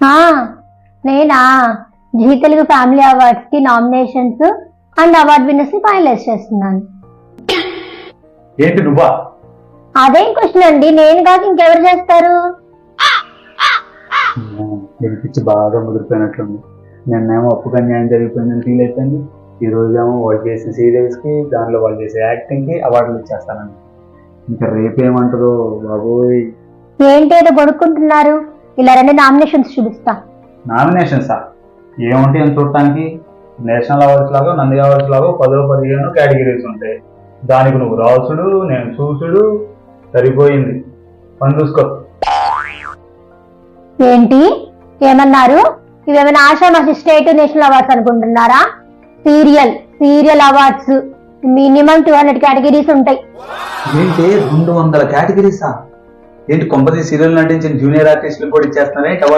ఆ, నేనా G Telugu family awards కి నామినేషన్స్ అండ్ అవార్డ్ విన్నర్స్ ని ఫైనలైజ్ చేస్తున్నాను. ఏంటి నువ్వా? అదేం క్వశ్చన్ అండి, నేను కాక ఇంకెవరు చేస్తారు? పిచ్చి బాగా ముదిరిపోయినట్లుంది. నిన్నేమో ఒప్పుగా న్యాయం జరిగిపోయిందని ఫీల్ అయిపోయింది. ఈ రోజేమో వాళ్ళు చేసే సీరియల్స్ కి, దానిలో వాళ్ళు చేసే యాక్టింగ్ కి అవార్డులు ఇచ్చేస్తానండి. ఇంకా రేపేమంటారో బాబోయ్. ఏంటి ఏదో గొడుక్కుంటున్నారు? ఇలా రెండు నామినేషన్స్ చూపిస్తా. నామినేషన్సా? ఏముంటాయి అని చూడటానికి? నేషనల్ అవార్డ్స్ లాగా, నంది అవార్డ్స్ లాగా 10-15 కేటగిరీస్ ఉంటాయి. దానికి నువ్వు రాసుడు, నేను చూసుడు, సరిపోయింది. పని చూసుకో. ఏంటి ఏమన్నారు? ఇవేమైనా ఆషామాషి స్టేట్ నేషనల్ అవార్డ్స్ అనుకుంటున్నారా? సీరియల్ అవార్డ్స్ మినిమం 200 కేటగిరీస్ ఉంటాయి. ఏంటి 200 కేటగిరీసా? ఏంటి కొంపది సీరియల్ నటించిన జూనియర్ ఆర్టిస్టులు కూడా ఇచ్చేస్తున్నారే అవార్డు?